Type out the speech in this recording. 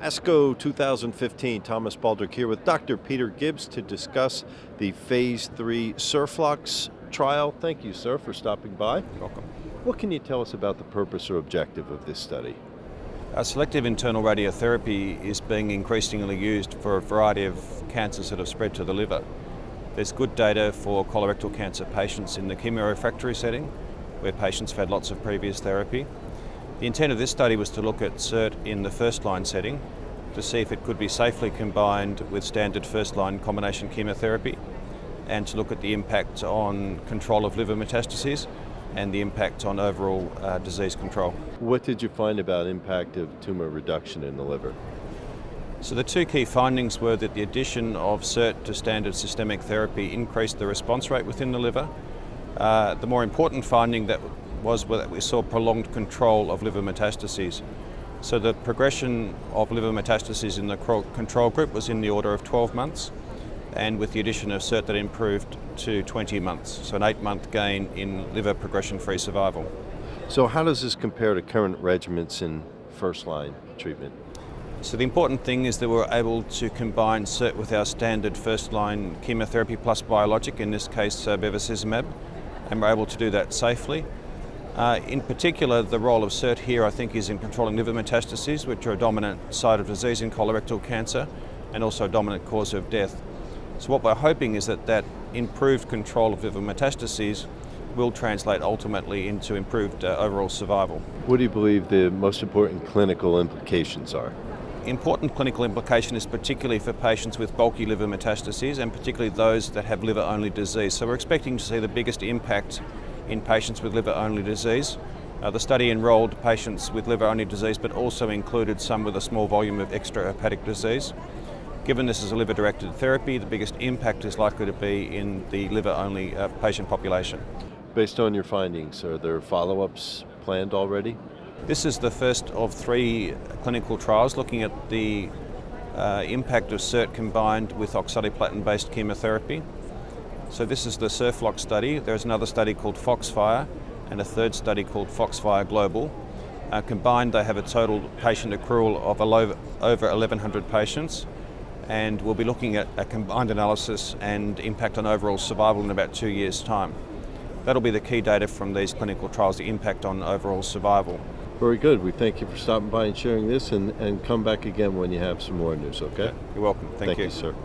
ASCO 2015, Thomas Baldrick here with Dr. Peter Gibbs to discuss the Phase 3 SIRFLOX trial. Thank you, sir, for stopping by. Welcome. What can you tell us about the purpose or objective of this study? Selective internal radiotherapy is being increasingly used for a variety of cancers that have spread to the liver. There's good data for colorectal cancer patients in the chemorefractory setting, where patients have had lots of previous therapy. The intent of this study was to look at SIRT in the first-line setting to see if it could be safely combined with standard first-line combination chemotherapy, and to look at the impact on control of liver metastases and the impact on overall disease control. What did you find about impact of tumor reduction in the liver? So the two key findings were that the addition of SIRT to standard systemic therapy increased the response rate within the liver. The more important finding that we saw prolonged control of liver metastases. So the progression of liver metastases in the control group was in the order of 12 months, and with the addition of SIRT that improved to 20 months, so an 8-month gain in liver progression-free survival. So how does this compare to current regimens in first-line treatment? So the important thing is that we're able to combine SIRT with our standard first-line chemotherapy plus biologic, in this case Bevacizumab, and we're able to do that safely. In particular, the role of SIRT here, I think, is in controlling liver metastases, which are a dominant site of disease in colorectal cancer and also a dominant cause of death. So what we're hoping is that that improved control of liver metastases will translate ultimately into improved overall survival. What do you believe the most important clinical implications are? Important clinical implication is particularly for patients with bulky liver metastases, and particularly those that have liver-only disease. So we're expecting to see the biggest impact in patients with liver-only disease. The study enrolled patients with liver-only disease, but also included some with a small volume of extrahepatic disease. Given this is a liver-directed therapy, the biggest impact is likely to be in the liver-only patient population. Based on your findings, are there follow-ups planned already? This is the first of 3 clinical trials looking at the impact of SIRT combined with oxaliplatin-based chemotherapy. So this is the SIRFLOX study. There's another study called Foxfire and a third study called Foxfire Global. Combined, they have a total patient accrual of over 1,100 patients, and we'll be looking at a combined analysis and impact on overall survival in about 2 years' time. That'll be the key data from these clinical trials, the impact on overall survival. Very good. We thank you for stopping by and sharing this, and come back again when you have some more news, okay? You're welcome. Thank you. Thank you, sir.